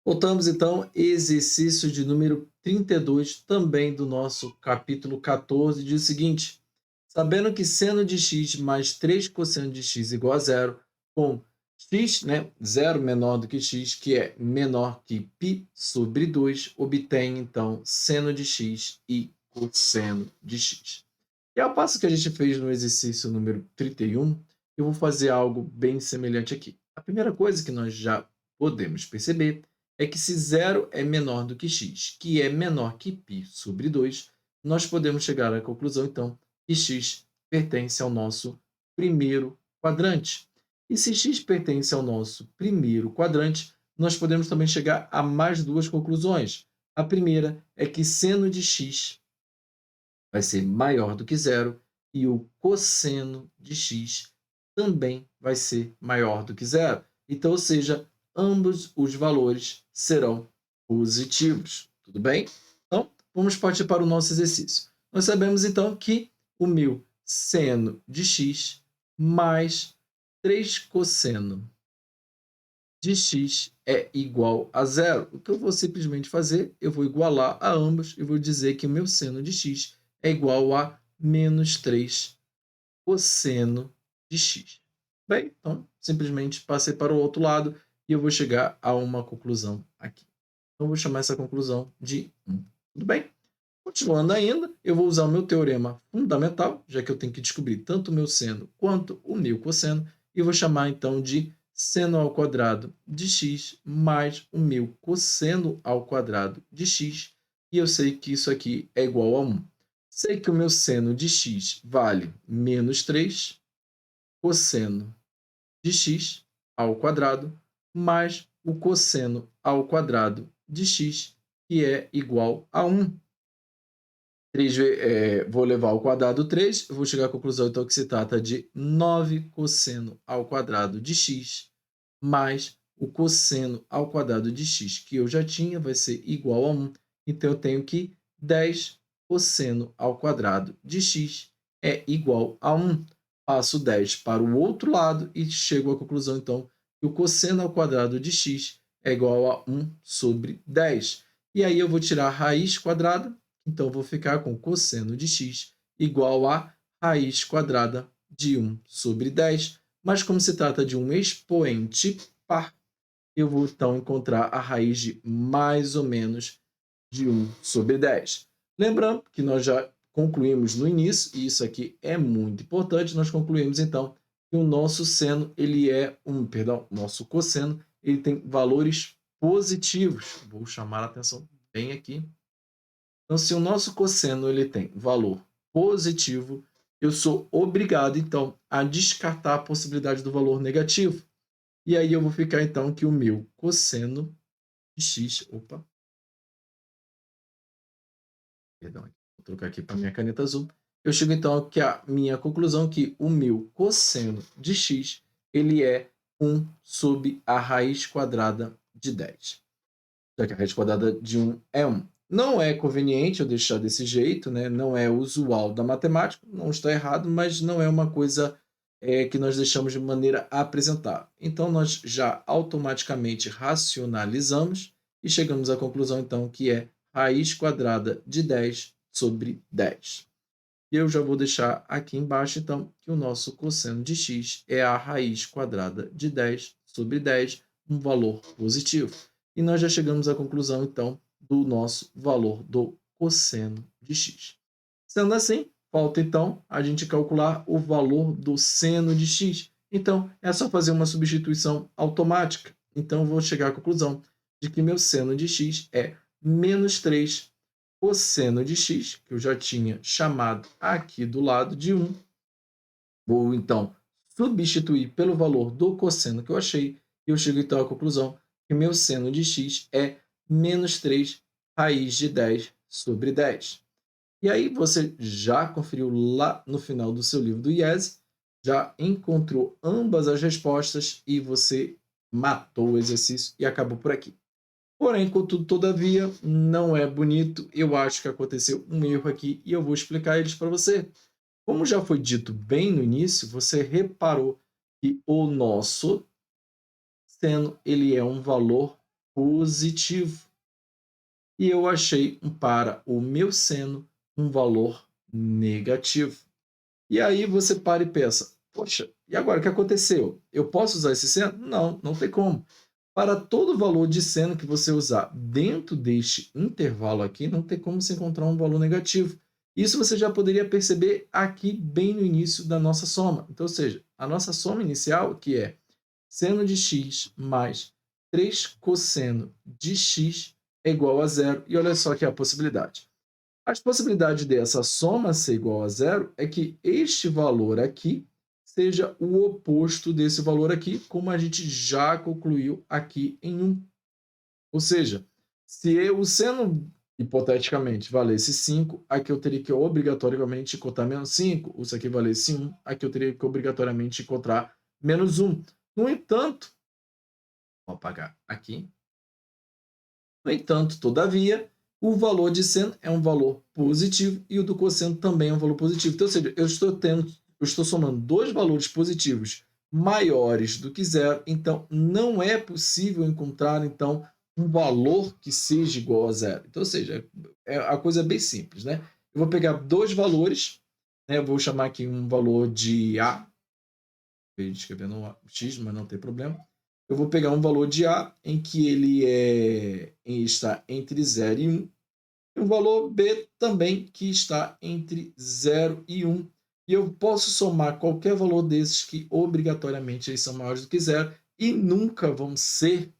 Voltamos então, exercício de número 32, também do nosso capítulo 14, diz o seguinte: sabendo que seno de x mais 3 cosseno de x igual a zero, com x, né, zero menor do que x, que é menor que π sobre 2, obtém então seno de x e cosseno de x. E ao passo que a gente fez no exercício número 31, eu vou fazer algo bem semelhante aqui. A primeira coisa que nós já podemos perceber é que se zero é menor do que x, que é menor que π sobre 2, nós podemos chegar à conclusão, então, que x pertence ao nosso primeiro quadrante. E se x pertence ao nosso primeiro quadrante, nós podemos também chegar a mais duas conclusões. A primeira é que seno de x vai ser maior do que zero e o cosseno de x também vai ser maior do que zero. Então, ou seja, ambos os valores serão positivos. Tudo bem? Então, vamos partir para o nosso exercício. Nós sabemos, então, que o meu seno de x mais 3 cosseno de x é igual a zero. O que eu vou simplesmente fazer, eu vou igualar a ambos e vou dizer que o meu seno de x é igual a menos 3 cosseno de x. Bem, então, simplesmente passei para o outro lado e eu vou chegar a uma conclusão aqui. Então, eu vou chamar essa conclusão de 1. Tudo bem? Continuando ainda, eu vou usar o meu teorema fundamental, já que eu tenho que descobrir tanto o meu seno quanto o meu cosseno, e vou chamar então de seno ao quadrado de x mais o meu cosseno ao quadrado de x, e eu sei que isso aqui é igual a 1. Sei que o meu seno de x vale menos 3 cosseno de x ao quadrado mais o cosseno ao quadrado de x, que é igual a 1. 3, vou levar ao quadrado 3, vou chegar à conclusão então que se trata de 9 cosseno ao quadrado de x, mais o cosseno ao quadrado de x, que eu já tinha, vai ser igual a 1. Então, eu tenho que 10 cosseno ao quadrado de x é igual a 1. Passo 10 para o outro lado e chego à conclusão, então, que o cosseno ao quadrado de x é igual a 1 sobre 10. E aí eu vou tirar a raiz quadrada, então, vou ficar com cosseno de x igual a raiz quadrada de 1 sobre 10. Mas como se trata de um expoente par, eu vou então encontrar a raiz de mais ou menos de 1 sobre 10. Lembrando que nós já concluímos no início, e isso aqui é muito importante, nós concluímos então que o nosso seno, nosso cosseno, ele tem valores positivos. Vou chamar a atenção bem aqui. Então, se o nosso cosseno ele tem valor positivo, eu sou obrigado, então, a descartar a possibilidade do valor negativo. E aí eu vou ficar, então, que o meu cosseno de x... Opa, perdão, vou trocar aqui para a minha caneta azul. Eu chego, então, que a minha conclusão que o meu cosseno de x ele é 1 sobre a raiz quadrada de 10. Já que a raiz quadrada de 1 é 1. Não é conveniente eu deixar desse jeito, né? Não é usual da matemática, não está errado, mas não é uma coisa que nós deixamos de maneira a apresentar. Então, nós já automaticamente racionalizamos e chegamos à conclusão, então, que é raiz quadrada de 10 sobre 10. E eu já vou deixar aqui embaixo, então, que o nosso cosseno de x é a raiz quadrada de 10 sobre 10, um valor positivo. E nós já chegamos à conclusão, então, do nosso valor do cosseno de x. Sendo assim, falta, então, a gente calcular o valor do seno de x. Então, é só fazer uma substituição automática. Então, eu vou chegar à conclusão de que meu seno de x é menos 3 cosseno de x, que eu já tinha chamado aqui do lado de 1. Vou, então, substituir pelo valor do cosseno que eu achei, e eu chego, então, à conclusão que meu seno de x é menos 3 raiz de 10 sobre 10. E aí você já conferiu lá no final do seu livro do IES, já encontrou ambas as respostas e você matou o exercício e acabou por aqui. Porém, contudo, todavia, não é bonito. Eu acho que aconteceu um erro aqui e eu vou explicar eles para você. Como já foi dito bem no início, você reparou que o nosso seno ele é um valor positivo. E eu achei para o meu seno um valor negativo. E aí você para e pensa, poxa, e agora o que aconteceu? Eu posso usar esse seno? Não, não tem como. Para todo valor de seno que você usar dentro deste intervalo aqui, não tem como se encontrar um valor negativo. Isso você já poderia perceber aqui bem no início da nossa soma. Então, ou seja, a nossa soma inicial, que é seno de x mais 3 cosseno de x é igual a zero. E olha só aqui a possibilidade. As possibilidades dessa soma ser igual a zero é que este valor aqui seja o oposto desse valor aqui, como a gente já concluiu aqui em 1. Ou seja, se o seno, hipoteticamente, valesse 5, aqui eu teria que obrigatoriamente encontrar menos 5. Se aqui valesse 1, aqui eu teria que obrigatoriamente encontrar menos 1. No entanto, vou apagar aqui. No entanto, todavia, o valor de seno é um valor positivo e o do cosseno também é um valor positivo. Então, ou seja, eu estou somando dois valores positivos maiores do que zero, então não é possível encontrar então um valor que seja igual a zero. Então, ou seja, a coisa é bem simples, né? Eu vou pegar dois valores, né? Eu vou chamar aqui um valor de A, escrevendo um X, mas não tem problema. Eu vou pegar um valor de A em que ele está entre 0 e 1, e um valor B também que está entre 0 e 1. E eu posso somar qualquer valor desses que obrigatoriamente eles são maiores do que zero e nunca vão ser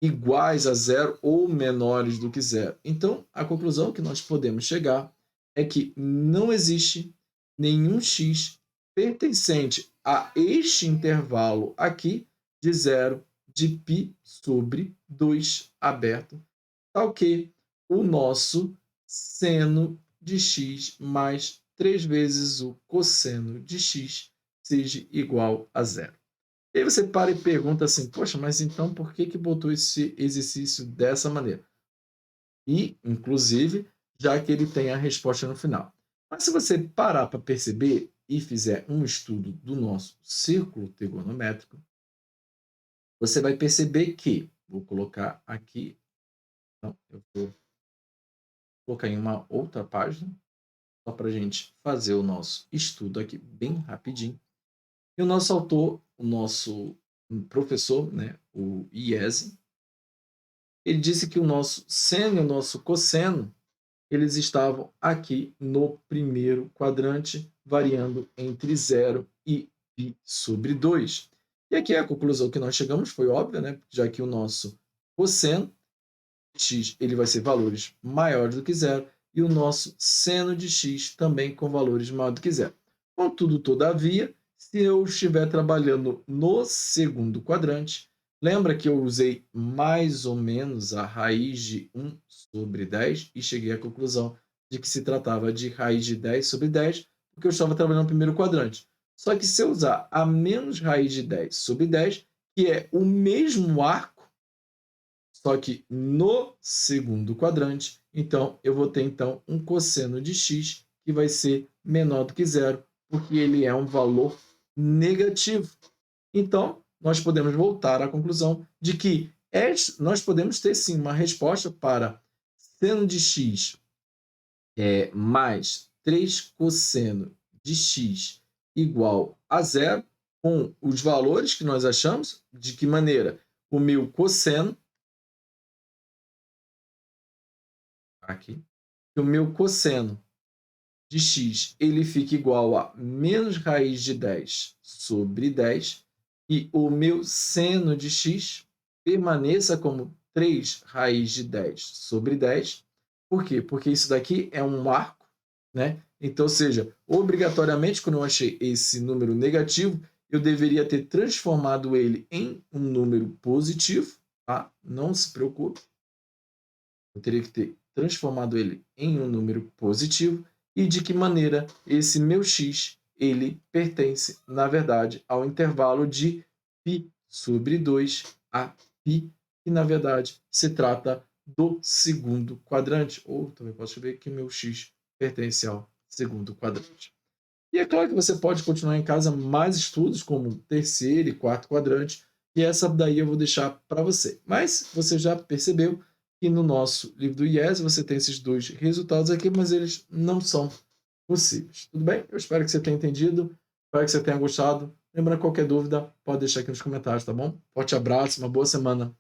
iguais a zero ou menores do que zero. Então, a conclusão que nós podemos chegar é que não existe nenhum x pertencente a este intervalo aqui de zero de π sobre 2 aberto, tal que o nosso seno de x mais 3 vezes o cosseno de x seja igual a zero. E aí você para e pergunta assim, poxa, mas então por que botou esse exercício dessa maneira? E, inclusive, já que ele tem a resposta no final. Mas se você parar para perceber e fizer um estudo do nosso círculo trigonométrico, você vai perceber que, vou colocar aqui, não, eu vou colocar em uma outra página, só para a gente fazer o nosso estudo aqui bem rapidinho. E o nosso autor, o nosso professor, né, o IESE, ele disse que o nosso seno e o nosso cosseno, eles estavam aqui no primeiro quadrante, variando entre 0 e π sobre 2. E aqui a conclusão que nós chegamos foi óbvia, né? Já que o nosso cosseno x ele vai ser valores maiores do que zero e o nosso seno de x também com valores maiores do que zero. Contudo, todavia, se eu estiver trabalhando no segundo quadrante, lembra que eu usei mais ou menos a raiz de 1 sobre 10 e cheguei à conclusão de que se tratava de raiz de 10 sobre 10, porque eu estava trabalhando no primeiro quadrante. Só que se eu usar a menos raiz de 10 sobre 10, que é o mesmo arco, só que no segundo quadrante, então eu vou ter então um cosseno de x que vai ser menor do que zero, porque ele é um valor negativo. Então, nós podemos voltar à conclusão de que nós podemos ter sim uma resposta para seno de x mais 3 cosseno de x igual a zero, com os valores que nós achamos. De que maneira? O meu cosseno aqui, que o meu cosseno de x ele fica igual a menos raiz de 10 sobre 10 e o meu seno de x permaneça como 3 raiz de 10 sobre 10. Por quê? Porque isso daqui é um arco, né? Então, ou seja, obrigatoriamente, quando eu achei esse número negativo, eu deveria ter transformado ele em um número positivo, tá? Não se preocupe. Eu teria que ter transformado ele em um número positivo. E de que maneira esse meu x ele pertence, na verdade, ao intervalo de π sobre 2 a π, que na verdade se trata do segundo quadrante. Ou também posso escrever que meu x pertence ao segundo quadrante. E é claro que você pode continuar em casa mais estudos, como terceiro e quarto quadrante, E essa daí eu vou deixar para você. Mas você já percebeu que no nosso livro do IES você tem esses dois resultados aqui, mas eles não são possíveis. Tudo bem? Eu espero que você tenha entendido, espero que você tenha gostado. Lembrando, qualquer dúvida, pode deixar aqui nos comentários, tá bom? Forte abraço, uma boa semana.